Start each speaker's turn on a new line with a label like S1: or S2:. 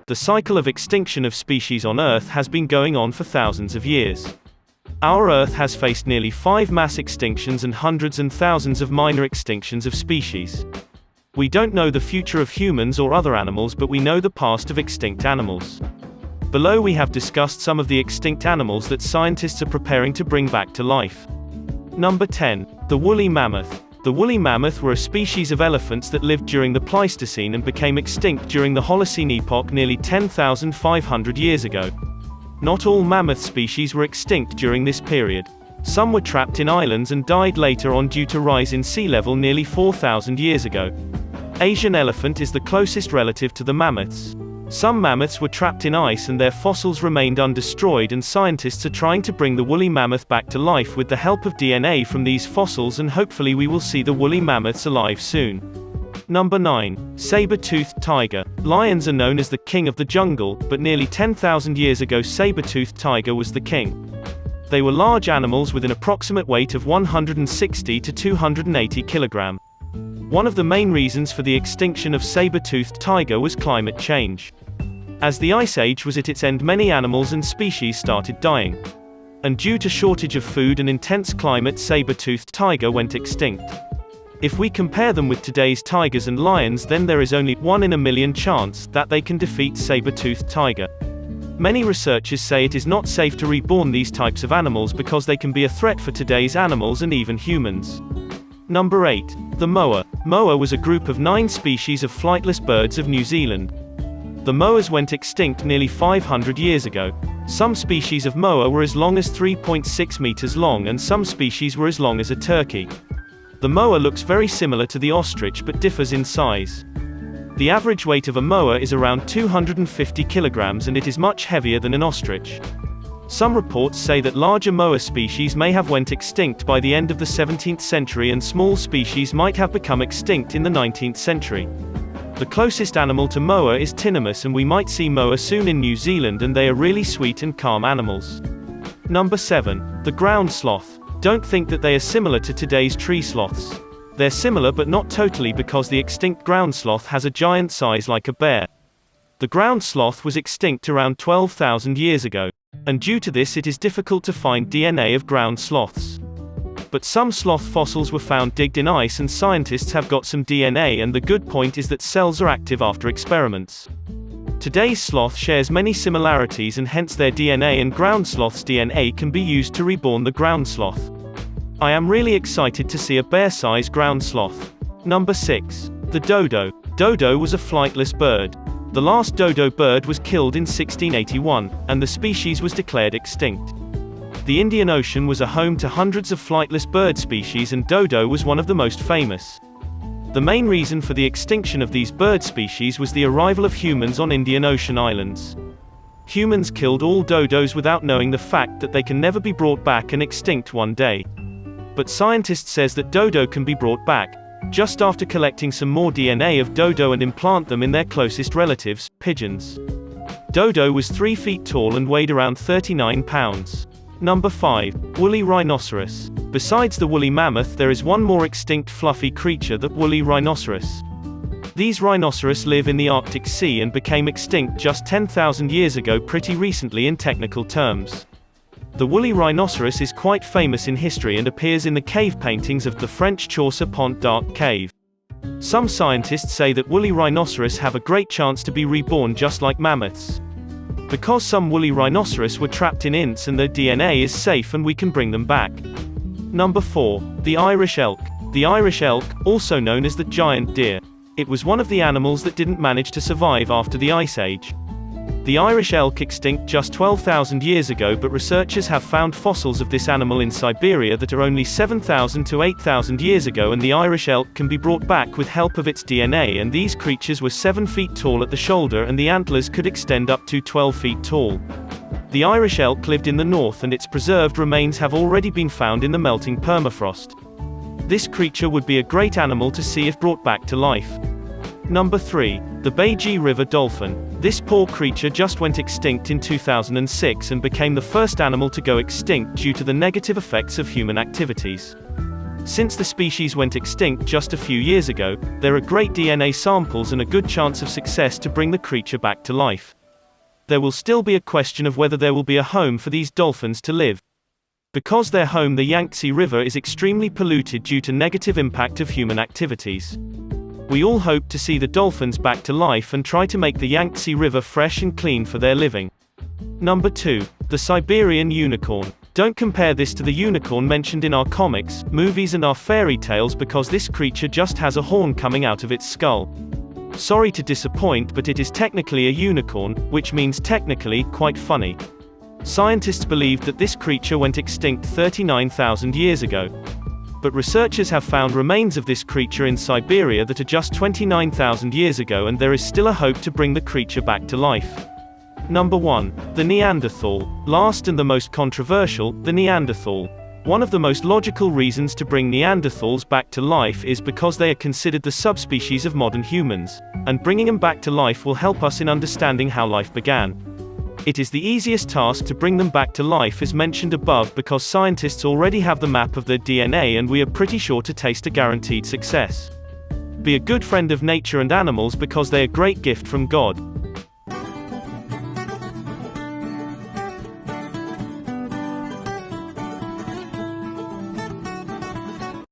S1: The cycle of extinction of species on Earth has been going on for thousands of years. Our Earth has faced nearly 5 mass extinctions and hundreds and thousands of minor extinctions of species. We don't know the future of humans or other animals, but we know the past of extinct animals. Below we have discussed some of the extinct animals that scientists are preparing to bring back to life. Number 10. The woolly mammoth. The woolly mammoth were a species of elephants that lived during the Pleistocene and became extinct during the Holocene epoch nearly 10,500 years ago. Not all mammoth species were extinct during this period. Some were trapped in islands and died later on due to rise in sea level nearly 4,000 years ago. Asian elephant is the closest relative to the mammoths. Some mammoths were trapped in ice and their fossils remained undestroyed, and scientists are trying to bring the woolly mammoth back to life with the help of DNA from these fossils, and hopefully we will see the woolly mammoths alive soon. Number 9. Saber-toothed tiger. Lions are known as the king of the jungle, but nearly 10,000 years ago saber-toothed tiger was the king. They were large animals with an approximate weight of 160 to 280 kg. One of the main reasons for the extinction of saber-toothed tiger was climate change. As the Ice Age was at its end, many animals and species started dying. And due to shortage of food and intense climate, saber-toothed tiger went extinct. If we compare them with today's tigers and lions, then there is only 1 in a million chance that they can defeat saber-toothed tiger. Many researchers say it is not safe to reborn these types of animals because they can be a threat for today's animals and even humans. Number 8. The moa. Moa was a group of 9 species of flightless birds of New Zealand. The moas went extinct nearly 500 years ago. Some species of moa were as long as 3.6 meters long, and some species were as long as a turkey. The moa looks very similar to the ostrich but differs in size. The average weight of a moa is around 250 kilograms, and it is much heavier than an ostrich. Some reports say that larger moa species may have went extinct by the end of the 17th century, and small species might have become extinct in the 19th century. The closest animal to moa is tinnimus, and we might see moa soon in New Zealand, and they are really sweet and calm animals. Number 7. The ground sloth. Don't think that they are similar to today's tree sloths. They're similar but not totally, because the extinct ground sloth has a giant size like a bear. The ground sloth was extinct around 12,000 years ago. And due to this it is difficult to find DNA of ground sloths. But some sloth fossils were found digged in ice, and scientists have got some DNA, and the good point is that cells are active after experiments. Today's sloth shares many similarities, and hence their DNA and ground sloth's DNA can be used to reborn the ground sloth. I am really excited to see a bear-sized ground sloth. Number 6. The dodo. Dodo was a flightless bird. The last dodo bird was killed in 1681, and the species was declared extinct. The Indian Ocean was a home to hundreds of flightless bird species, and dodo was one of the most famous. The main reason for the extinction of these bird species was the arrival of humans on Indian Ocean islands. Humans killed all dodos without knowing the fact that they can never be brought back and extinct one day. But scientists says that dodo can be brought back, just after collecting some more DNA of dodo and implant them in their closest relatives, pigeons. Dodo was 3 feet tall and weighed around 39 pounds. Number 5. Woolly rhinoceros. Besides the woolly mammoth, there is one more extinct fluffy creature, the woolly rhinoceros. These rhinoceros live in the Arctic Sea and became extinct just 10,000 years ago, pretty recently in technical terms. The woolly rhinoceros is quite famous in history and appears in the cave paintings of the French Chaucer Pont d'Arc cave. Some scientists say that woolly rhinoceros have a great chance to be reborn just like mammoths. Because some woolly rhinoceros were trapped in ints and their DNA is safe and we can bring them back. Number 4. The Irish elk. The Irish elk, also known as the giant deer. It was one of the animals that didn't manage to survive after the Ice Age. The Irish elk extinct just 12,000 years ago, but researchers have found fossils of this animal in Siberia that are only 7,000 to 8,000 years ago, and the Irish elk can be brought back with help of its DNA, and these creatures were 7 feet tall at the shoulder, and the antlers could extend up to 12 feet tall. The Irish elk lived in the north, and its preserved remains have already been found in the melting permafrost. This creature would be a great animal to see if brought back to life. Number 3. The Beiji River dolphin. This poor creature just went extinct in 2006 and became the first animal to go extinct due to the negative effects of human activities. Since the species went extinct just a few years ago, there are great DNA samples and a good chance of success to bring the creature back to life. There will still be a question of whether there will be a home for these dolphins to live. Because their home, the Yangtze River, is extremely polluted due to negative impact of human activities. We all hope to see the dolphins back to life and try to make the Yangtze River fresh and clean for their living. Number 2. The Siberian unicorn. Don't compare this to the unicorn mentioned in our comics, movies and our fairy tales, because this creature just has a horn coming out of its skull. Sorry to disappoint, but it is technically a unicorn, which means technically quite funny. Scientists believed that this creature went extinct 39,000 years ago. But researchers have found remains of this creature in Siberia that are just 29,000 years ago, and there is still a hope to bring the creature back to life. Number 1. The Neanderthal. Last and the most controversial, the Neanderthal. One of the most logical reasons to bring Neanderthals back to life is because they are considered the subspecies of modern humans, and bringing them back to life will help us in understanding how life began. It is the easiest task to bring them back to life as mentioned above, because scientists already have the map of their DNA and we are pretty sure to taste a guaranteed success. Be a good friend of nature and animals because they are a great gift from God.